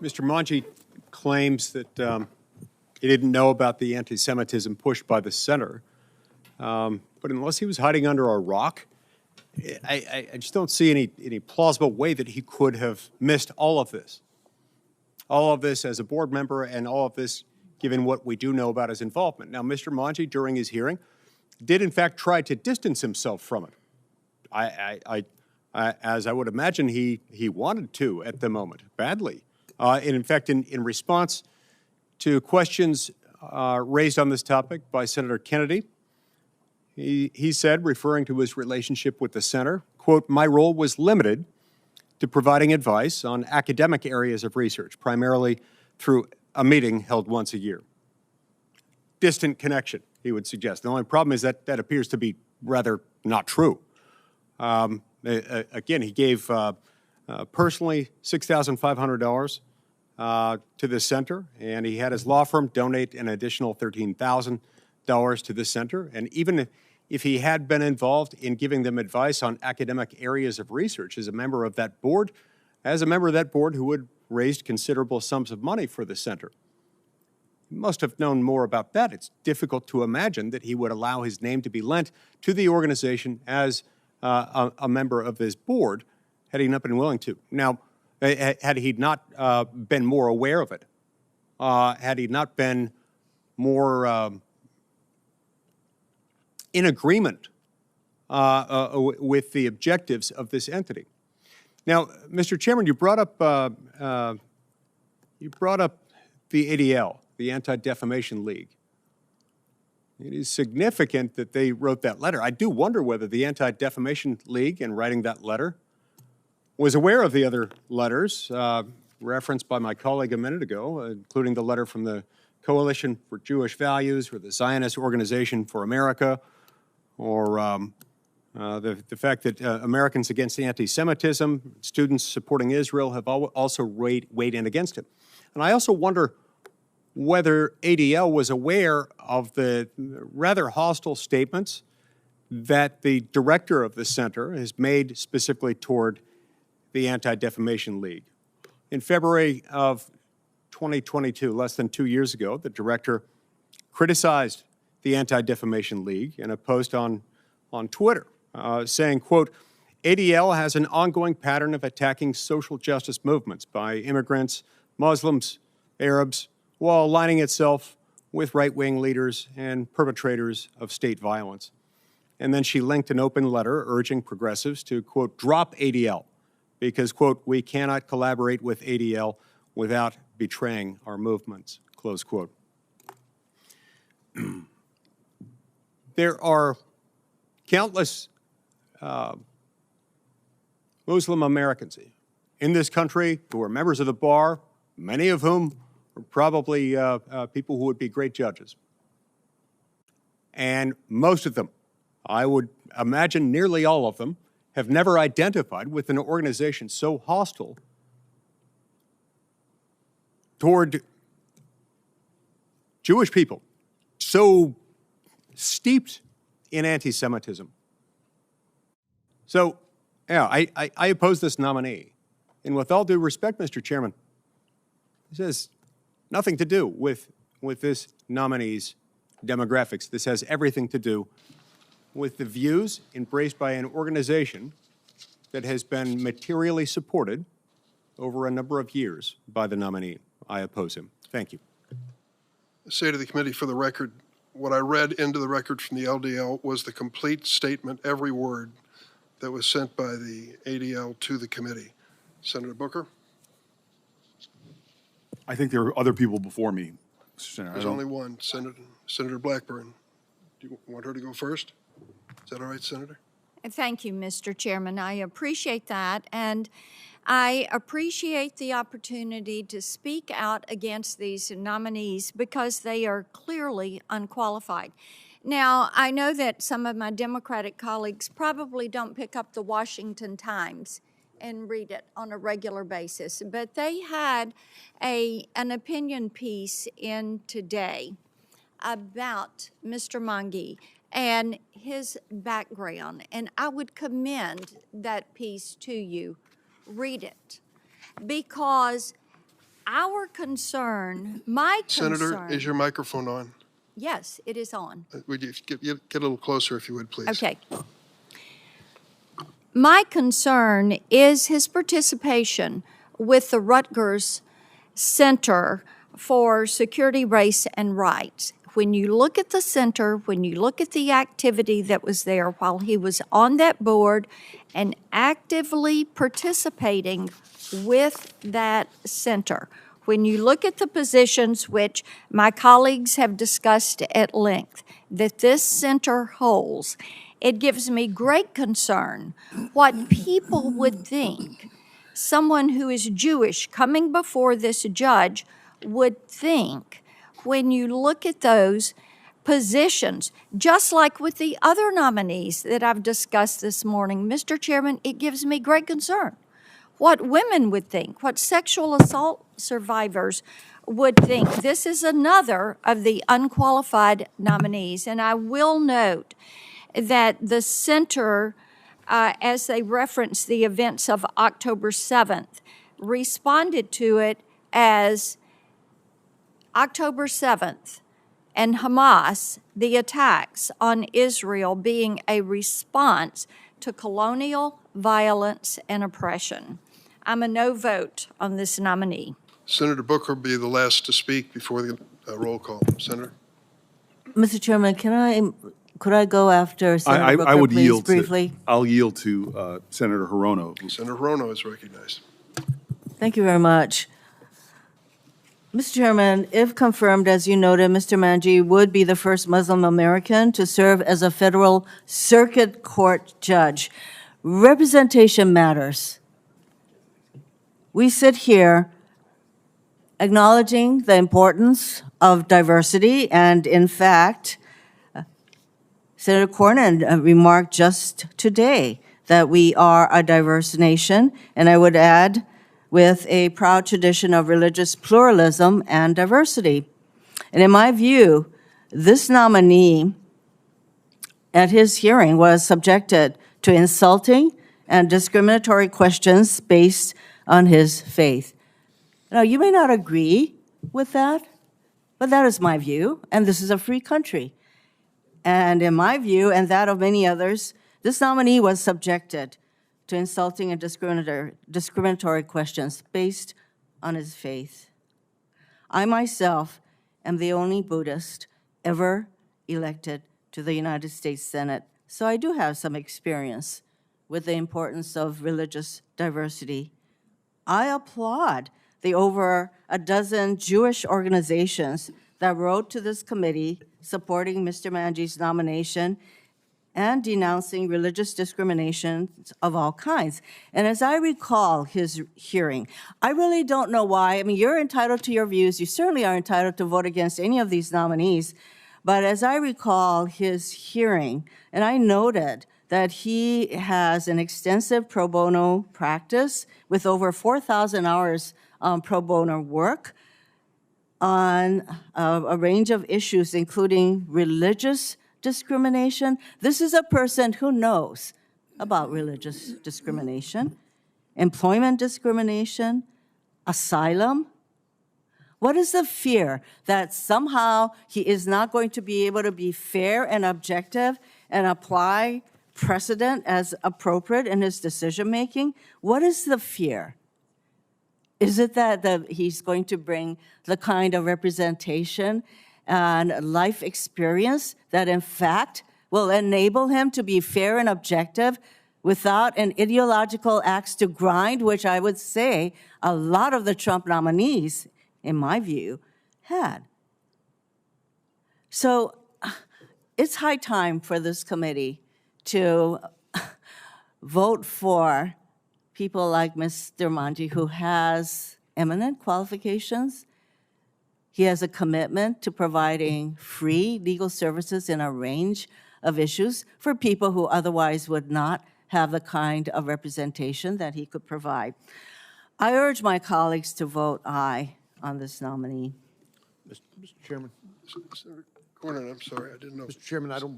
Mr. Mangi claims that he didn't know about the anti-Semitism pushed by the center. But unless he was hiding under a rock, I just don't see any plausible way that he could have missed all of this. All of this as a board member and all of this given what we do know about his involvement. Now, Mr. Mangi, during his hearing, did in fact try to distance himself from it. As I would imagine he wanted to at the moment, badly. And in fact, in response to questions raised on this topic by Senator Kennedy, he said, referring to his relationship with the center, quote, "My role was limited to providing advice on academic areas of research, primarily through a meeting held once a year." Distant connection, he would suggest. The only problem is that that appears to be rather not true. Again, he gave personally $6,500 to the center, and he had his law firm donate an additional $13,000 to the center. And even if he had been involved in giving them advice on academic areas of research as a member of that board, who had raised considerable sums of money for the center, he must have known more about that. It's difficult to imagine that he would allow his name to be lent to the organization as a member of this board had he not been willing to. Now, had he not been more aware of it, had he not been more in agreement with the objectives of this entity. Now, Mr. Chairman, you brought up the ADL, the Anti-Defamation League. It is significant that they wrote that letter. I do wonder whether the Anti-Defamation League, in writing that letter, was aware of the other letters referenced by my colleague a minute ago, including the letter from the Coalition for Jewish Values or the Zionist Organization for America, or the fact that Americans Against Anti-Semitism, students supporting Israel, have also weighed in against it. And I also wonder whether ADL was aware of the rather hostile statements that the director of the center has made specifically toward the Anti-Defamation League. In February of 2022, less than 2 years ago, the director criticized the Anti-Defamation League in a post on Twitter, saying, quote, "ADL has an ongoing pattern of attacking social justice movements by immigrants, Muslims, Arabs, while aligning itself with right-wing leaders and perpetrators of state violence." And then she linked an open letter urging progressives to, quote, "drop ADL because, quote, we cannot collaborate with ADL without betraying our movements," close quote. There are countless Muslim Americans in this country who are members of the bar, many of whom are probably people who would be great judges. And most of them, I would imagine nearly all of them, have never identified with an organization so hostile toward Jewish people, so steeped in anti-Semitism. So, yeah, I oppose this nominee. And with all due respect, Mr. Chairman, this has nothing to do with this nominee's demographics. This has everything to do with the views embraced by an organization that has been materially supported over a number of years by the nominee. I oppose him. Thank you. I say to the committee, for the record, what I read into the record from the LDL was the complete statement, every word that was sent by the ADL to the committee. Senator Booker? I think there are other people before me, Mr. Senator. There's only one, Senator Blackburn. Do you want her to go first? Is that all right, Senator? Thank you, Mr. Chairman. I appreciate that, and I appreciate the opportunity to speak out against these nominees because they are clearly unqualified. Now, I know that some of my Democratic colleagues probably don't pick up the Washington Times and read it on a regular basis, but they had an opinion piece in today about Mr. Mangi and his background, and I would commend that piece to you. Read it, because Our concern, my concern. Senator, is your microphone on? Yes, it is on. Would you get a little closer if you would, please? Okay. My concern is his participation with the Rutgers Center for Security, Race, and Rights. When you look at the center, when you look at the activity that was there while he was on that board and actively participating with that center, when you look at the positions which my colleagues have discussed at length that this center holds, it gives me great concern what people would think. Someone who is Jewish coming before this judge would think when you look at those positions, just like with the other nominees that I've discussed this morning. Mr. Chairman, it gives me great concern what women would think, what sexual assault survivors would think. This is another of the unqualified nominees, and I will note that the center, as they reference the events of October 7th, responded to it as October 7th and Hamas, the attacks on Israel being a response to colonial violence and oppression. I'm a no vote on this nominee. Senator Booker will be the last to speak before the roll call. Senator? Mr. Chairman, could I go after Senator Booker, I would please, yield briefly? I'll yield to Senator Hirono. Senator Hirono is recognized. Thank you very much. Mr. Chairman, if confirmed, as you noted, Mr. Mangi would be the first Muslim American to serve as a federal circuit court judge. Representation matters. We sit here acknowledging the importance of diversity, and in fact, Senator Cornyn remarked just today that we are a diverse nation, and I would add, with a proud tradition of religious pluralism and diversity. And in my view, this nominee at his hearing was subjected to insulting and discriminatory questions based on his faith. Now, you may not agree with that, but that is my view, and this is a free country. And in my view, and that of many others, this nominee was subjected to insulting and discriminatory questions based on his faith. I myself am the only Buddhist ever elected to the United States Senate, so I do have some experience with the importance of religious diversity. I applaud the over a dozen Jewish organizations that wrote to this committee supporting Mr. Mangi's nomination and denouncing religious discrimination of all kinds. And as I recall his hearing, I really don't know why. I mean, you're entitled to your views. You certainly are entitled to vote against any of these nominees. But as I recall his hearing, and I noted that he has an extensive pro bono practice with over 4,000 hours pro bono work on a range of issues, including religious discrimination. This is a person who knows about religious discrimination, employment discrimination, asylum. What is the fear that somehow he is not going to be able to be fair and objective and apply precedent as appropriate in his decision-making? What is the fear? Is it that he's going to bring the kind of representation and life experience that in fact will enable him to be fair and objective without an ideological axe to grind, which I would say a lot of the Trump nominees, in my view, had? So it's high time for this committee to vote for people like Mr. Mangi, who has eminent qualifications. He has a commitment to providing free legal services in a range of issues for people who otherwise would not have the kind of representation that he could provide. I urge my colleagues to vote aye on this nominee. Mr. Chairman. Senator Cornyn, I'm sorry, I didn't know. Mr. Chairman, I don't